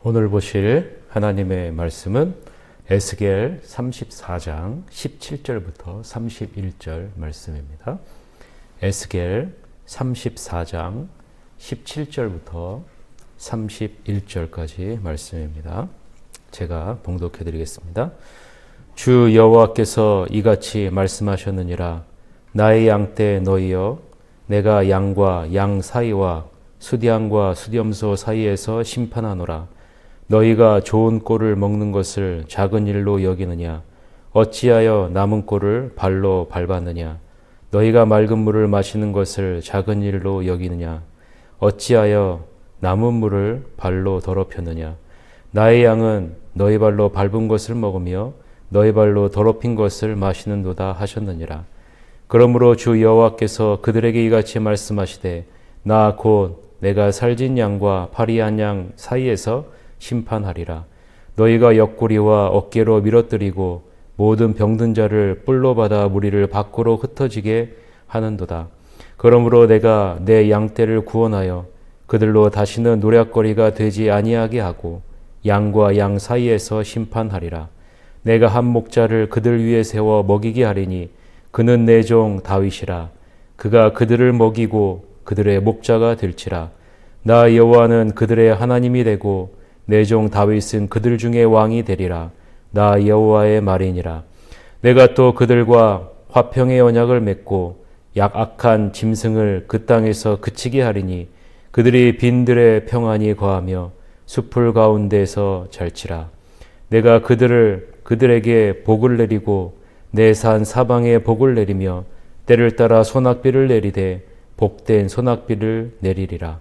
오늘 보실 하나님의 말씀은 에스겔 34장 17절부터 31절 말씀입니다. 에스겔 34장 17절부터 31절까지 말씀입니다. 제가 봉독해 드리겠습니다. 주 여호와께서 이같이 말씀하셨느니라. 나의 양 떼 너희여, 내가 양과 양 사이와 수디양과 수염소 사이에서 심판하노라. 너희가 좋은 꼴을 먹는 것을 작은 일로 여기느냐? 어찌하여 남은 꼴을 발로 밟았느냐? 너희가 맑은 물을 마시는 것을 작은 일로 여기느냐? 어찌하여 남은 물을 발로 더럽혔느냐? 나의 양은 너희 발로 밟은 것을 먹으며 너희 발로 더럽힌 것을 마시는도다 하셨느니라. 그러므로 주 여호와께서 그들에게 이같이 말씀하시되, 나 곧 내가 살진 양과 파리한 양 사이에서 심판하리라. 너희가 옆구리와 어깨로 밀어뜨리고 모든 병든 자를 뿔로 받아 무리를 밖으로 흩어지게 하는도다. 그러므로 내가 내 양떼를 구원하여 그들로 다시는 노략거리가 되지 아니하게 하고 양과 양 사이에서 심판하리라. 내가 한 목자를 그들 위에 세워 먹이게 하리니 그는 내 종 다윗이라. 그가 그들을 먹이고 그들의 목자가 될지라. 나 여호와는 그들의 하나님이 되고 내 종 다윗은 그들 중에 왕이 되리라. 나 여호와의 말이니라. 내가 또 그들과 화평의 언약을 맺고 악한 짐승을 그 땅에서 그치게 하리니 그들이 빈들의 평안이 거하며 숲풀 가운데서 잘치라. 내가 그들에게 복을 내리고 내 산 사방에 복을 내리며 때를 따라 소낙비를 내리되 복된 소낙비를 내리리라.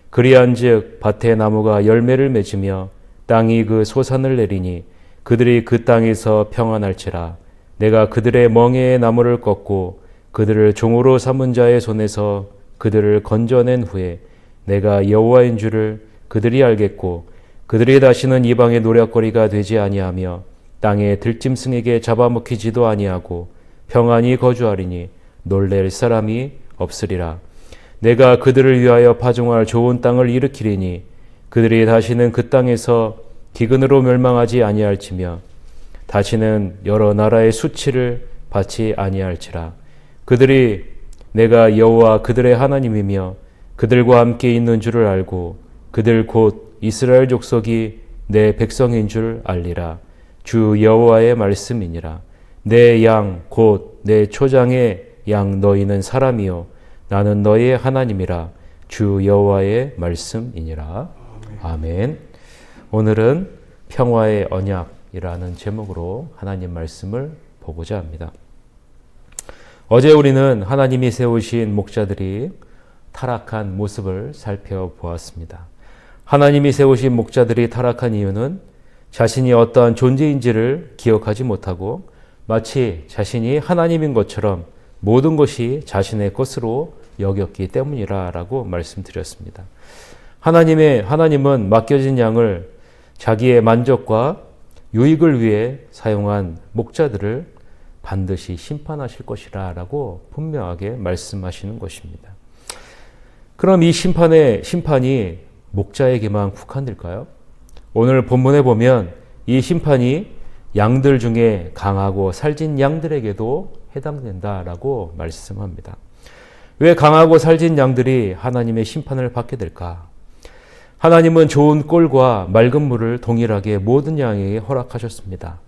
그리한즉 밭의 나무가 열매를 맺으며 땅이 그 소산을 내리니 그들이 그 땅에서 평안할지라. 내가 그들의 멍에의 나무를 꺾고 그들을 종으로 삼은 자의 손에서 그들을 건져낸 후에 내가 여호와인 줄을 그들이 알겠고 그들이 다시는 이방의 노략거리가 되지 아니하며 땅의 들짐승에게 잡아먹히지도 아니하고 평안히 거주하리니 놀랄 사람이 없으리라. 내가 그들을 위하여 파종할 좋은 땅을 일으키리니 그들이 다시는 그 땅에서 기근으로 멸망하지 아니할지며 다시는 여러 나라의 수치를 받지 아니할지라. 그들이 내가 여호와 그들의 하나님이며 그들과 함께 있는 줄을 알고 그들 곧 이스라엘 족속이 내 백성인 줄 알리라. 주 여호와의 말씀이니라. 내 양 곧 내 초장의 양 너희는 사람이요 나는 너희의 하나님이라. 주 여호와의 말씀이니라. 아멘. 오늘은 평화의 언약이라는 제목으로 하나님 말씀을 보고자 합니다. 어제 우리는 하나님이 세우신 목자들이 타락한 모습을 살펴보았습니다. 하나님이 세우신 목자들이 타락한 이유는 자신이 어떠한 존재인지를 기억하지 못하고 마치 자신이 하나님인 것처럼 모든 것이 자신의 것으로 여겼기 때문이라고 말씀드렸습니다. 하나님은 맡겨진 양을 자기의 만족과 유익을 위해 사용한 목자들을 반드시 심판하실 것이라고 분명하게 말씀하시는 것입니다. 그럼 이 심판이 목자에게만 국한될까요? 오늘 본문에 보면 이 심판이 양들 중에 강하고 살진 양들에게도 해당된다라고 말씀합니다. 왜 강하고 살진 양들이 하나님의 심판을 받게 될까? 하나님은 좋은 꼴과 맑은 물을 동일하게 모든 양에게 허락하셨습니다.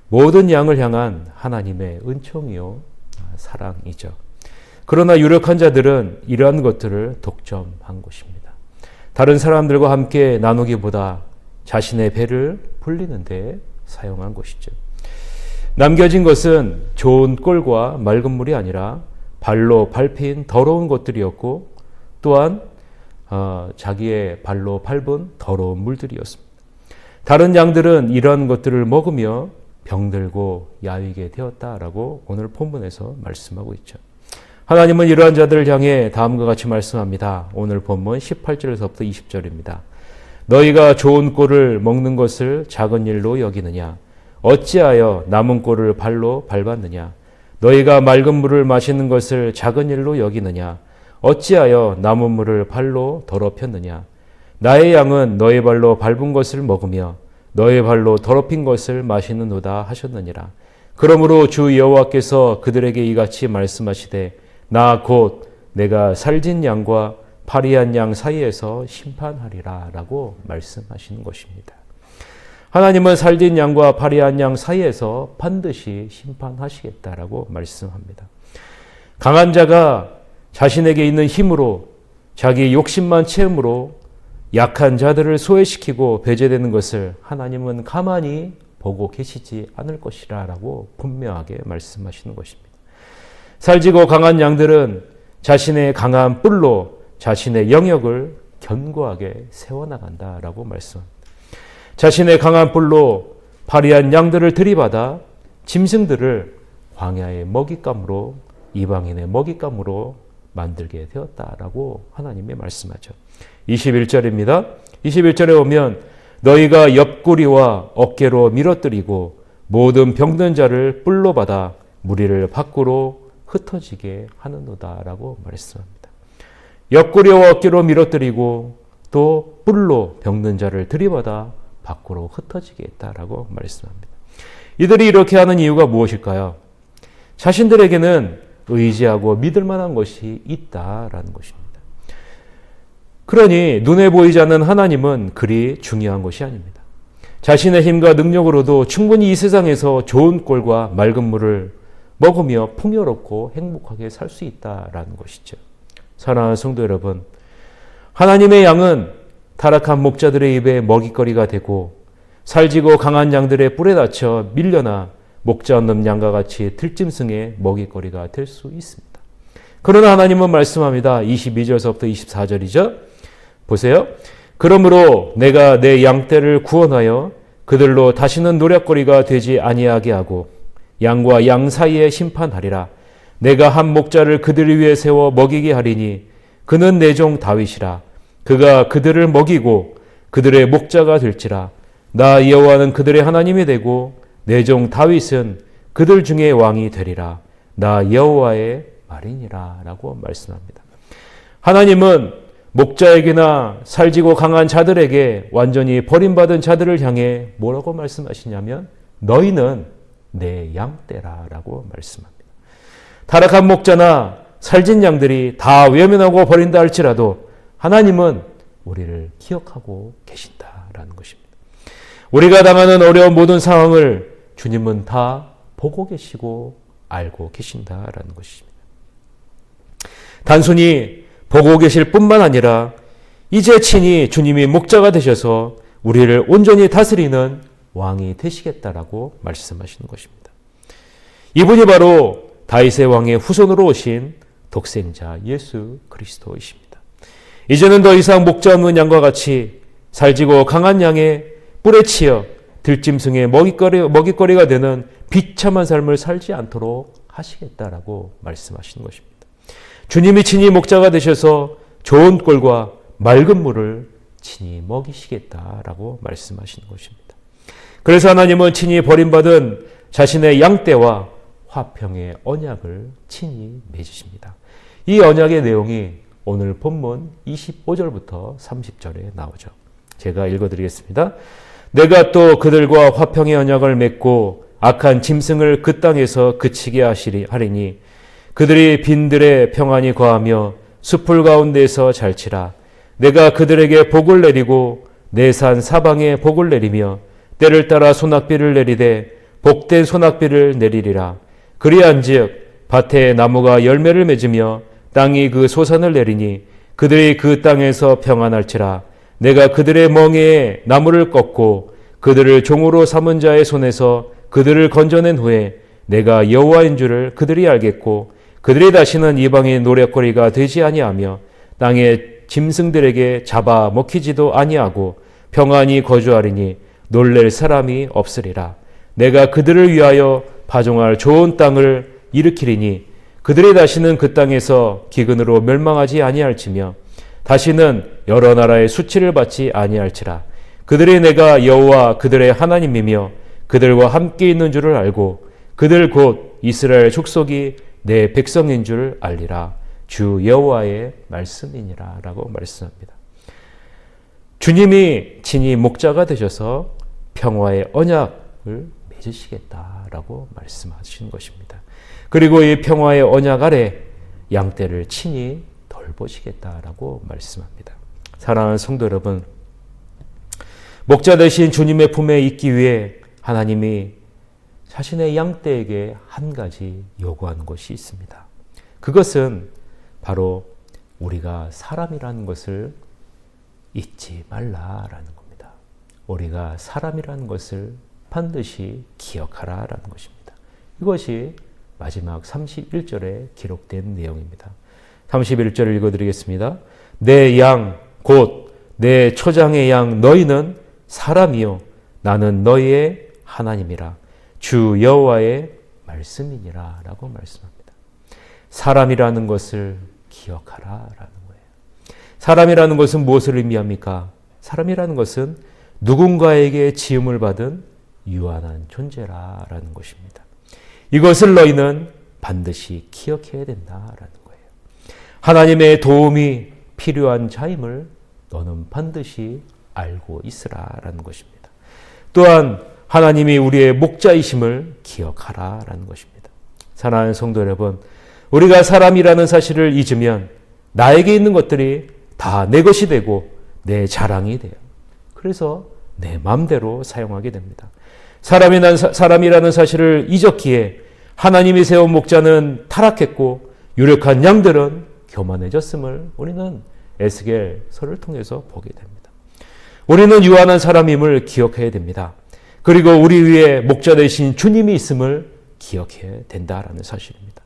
모든 양을 향한 하나님의 은총이요 사랑이죠. 그러나 유력한 자들은 이러한 것들을 독점한 것입니다. 다른 사람들과 함께 나누기보다 자신의 배를 불리는 데 사용한 것이죠. 남겨진 것은 좋은 꼴과 맑은 물이 아니라 발로 밟힌 더러운 것들이었고 또한 자기의 발로 밟은 더러운 물들이었습니다. 다른 양들은 이러한 것들을 먹으며 병들고 야위게 되었다라고 오늘 본문에서 말씀하고 있죠. 하나님은 이러한 자들을 향해 다음과 같이 말씀합니다. 오늘 본문 18절에서부터 20절입니다. 너희가 좋은 꼴을 먹는 것을 작은 일로 여기느냐? 어찌하여 남은 꼴을 발로 밟았느냐? 너희가 맑은 물을 마시는 것을 작은 일로 여기느냐? 어찌하여 남은 물을 발로 더럽혔느냐? 나의 양은 너의 발로 밟은 것을 먹으며 너의 발로 더럽힌 것을 마시는도다 하셨느니라. 그러므로 주 여호와께서 그들에게 이같이 말씀하시되 나 곧 내가 살진 양과 파리한 양 사이에서 심판하리라 라고 말씀하시는 것입니다. 하나님은 살진 양과 파리한 양 사이에서 반드시 심판하시겠다라고 말씀합니다. 강한 자가 자신에게 있는 힘으로 자기 욕심만 채움으로 약한 자들을 소외시키고 배제되는 것을 하나님은 가만히 보고 계시지 않을 것이라 라고 분명하게 말씀하시는 것입니다. 살지고 강한 양들은 자신의 강한 뿔로 자신의 영역을 견고하게 세워나간다라고 말씀합니다. 자신의 강한 뿔로 파리한 양들을 들이받아 짐승들을 광야의 먹잇감으로 이방인의 먹잇감으로 만들게 되었다라고 하나님이 말씀하죠. 21절입니다. 21절에 보면 너희가 옆구리와 어깨로 밀어뜨리고 모든 병든 자를 뿔로 받아 무리를 밖으로 흩어지게 하는도다라고 말씀합니다. 옆구리와 어깨로 밀어뜨리고 또 뿔로 병든 자를 들이받아 밖으로 흩어지게 했다라고 말씀합니다. 이들이 이렇게 하는 이유가 무엇일까요? 자신들에게는 의지하고 믿을 만한 것이 있다라는 것입니다. 그러니 눈에 보이지 않는 하나님은 그리 중요한 것이 아닙니다. 자신의 힘과 능력으로도 충분히 이 세상에서 좋은 꼴과 맑은 물을 먹으며 풍요롭고 행복하게 살 수 있다라는 것이죠. 사랑하는 성도 여러분, 하나님의 양은 타락한 목자들의 입에 먹잇거리가 되고 살지고 강한 양들의 뿔에 닫혀 밀려나 목자 없는 양과 같이 들짐승의 먹잇거리가 될 수 있습니다. 그러나 하나님은 말씀합니다. 22절서부터 24절이죠. 보세요. 그러므로 내가 내 양떼를 구원하여 그들로 다시는 노략거리가 되지 아니하게 하고 양과 양 사이에 심판하리라. 내가 한 목자를 그들 위에 세워 먹이게 하리니 그는 내 종 다윗이라. 그가 그들을 먹이고 그들의 목자가 될지라. 나 여호와는 그들의 하나님이 되고 내 종 다윗은 그들 중에 왕이 되리라. 나 여호와의 말이니라 라고 말씀합니다. 하나님은 목자에게나 살지고 강한 자들에게 완전히 버림받은 자들을 향해 뭐라고 말씀하시냐면 너희는 내 양떼라 라고 말씀합니다. 타락한 목자나 살진 양들이 다 외면하고 버린다 할지라도 하나님은 우리를 기억하고 계신다라는 것입니다. 우리가 당하는 어려운 모든 상황을 주님은 다 보고 계시고 알고 계신다라는 것입니다. 단순히 보고 계실 뿐만 아니라 이제 친히 주님이 목자가 되셔서 우리를 온전히 다스리는 왕이 되시겠다라고 말씀하시는 것입니다. 이분이 바로 다윗의 왕의 후손으로 오신 독생자 예수 그리스도이십니다. 이제는 더 이상 목자 없는 양과 같이 살지고 강한 양의 뿔에 치여 들짐승의 먹잇거리가 되는 비참한 삶을 살지 않도록 하시겠다라고 말씀하시는 것입니다. 주님이 친히 목자가 되셔서 좋은 꼴과 맑은 물을 친히 먹이시겠다라고 말씀하시는 것입니다. 그래서 하나님은 친히 버림받은 자신의 양떼와 화평의 언약을 친히 맺으십니다. 이 언약의 내용이 오늘 본문 25절부터 30절에 나오죠. 제가 읽어드리겠습니다. 내가 또 그들과 화평의 언약을 맺고 악한 짐승을 그 땅에서 그치게 하리니 그들이 빈들에 평안히 거하며 숲풀 가운데에서 잘치라. 내가 그들에게 복을 내리고 내 산 사방에 복을 내리며 때를 따라 소낙비를 내리되 복된 소낙비를 내리리라. 그리한즉 밭에 나무가 열매를 맺으며 땅이 그 소산을 내리니 그들이 그 땅에서 평안할지라. 내가 그들의 멍에에 나무를 꺾고 그들을 종으로 삼은 자의 손에서 그들을 건져낸 후에 내가 여호와인 줄을 그들이 알겠고 그들이 다시는 이방의 노략거리가 되지 아니하며 땅의 짐승들에게 잡아 먹히지도 아니하고 평안히 거주하리니 놀랄 사람이 없으리라. 내가 그들을 위하여 파종할 좋은 땅을 일으키리니 그들이 다시는 그 땅에서 기근으로 멸망하지 아니할지며 다시는 여러 나라의 수치를 받지 아니할지라. 그들이 내가 여호와 그들의 하나님이며 그들과 함께 있는 줄을 알고 그들 곧 이스라엘 족속이 내 백성인 줄 알리라. 주 여호와의 말씀이니라 라고 말씀합니다. 주님이 친히 목자가 되셔서 평화의 언약을 맺으시겠다라고 말씀하신 것입니다. 그리고 이 평화의 언약 아래 양떼를 친히 돌보시겠다라고 말씀합니다. 사랑하는 성도 여러분, 목자 되신 주님의 품에 있기 위해 하나님이 자신의 양떼에게 한 가지 요구하는 것이 있습니다. 그것은 바로 우리가 사람이라는 것을 잊지 말라라는 겁니다. 우리가 사람이라는 것을 반드시 기억하라라는 것입니다. 이것이 마지막 31절에 기록된 내용입니다. 31절을 읽어드리겠습니다. 내 양 곧 내 초장의 양 너희는 사람이요 나는 너희의 하나님이라 주 여호와의 말씀이니라 라고 말씀합니다. 사람이라는 것을 기억하라라는 거예요. 사람이라는 것은 무엇을 의미합니까? 사람이라는 것은 누군가에게 지음을 받은 유한한 존재라는 것입니다. 이것을 너희는 반드시 기억해야 된다라는 거예요. 하나님의 도움이 필요한 자임을 너는 반드시 알고 있으라라는 것입니다. 또한 하나님이 우리의 목자이심을 기억하라라는 것입니다. 사랑하는 성도 여러분, 우리가 사람이라는 사실을 잊으면 나에게 있는 것들이 다 내 것이 되고 내 자랑이 돼요. 그래서 내 마음대로 사용하게 됩니다. 사람이라는 사실을 잊었기에 하나님이 세운 목자는 타락했고 유력한 양들은 교만해졌음을 우리는 에스겔서를 통해서 보게 됩니다. 우리는 유한한 사람임을 기억해야 됩니다. 그리고 우리 위에 목자 되신 주님이 있음을 기억해야 된다라는 사실입니다.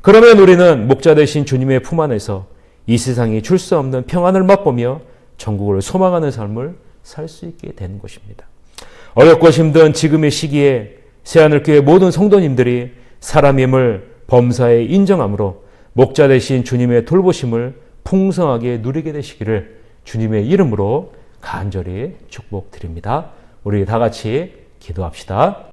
그러면 우리는 목자 되신 주님의 품 안에서 이 세상이 줄 수 없는 평안을 맛보며 천국을 소망하는 삶을 살 수 있게 되는 것입니다. 어렵고 힘든 지금의 시기에 새하늘교회 모든 성도님들이 사람임을 범사에 인정함으로 목자 되신 주님의 돌보심을 풍성하게 누리게 되시기를 주님의 이름으로 간절히 축복드립니다. 우리 다 같이 기도합시다.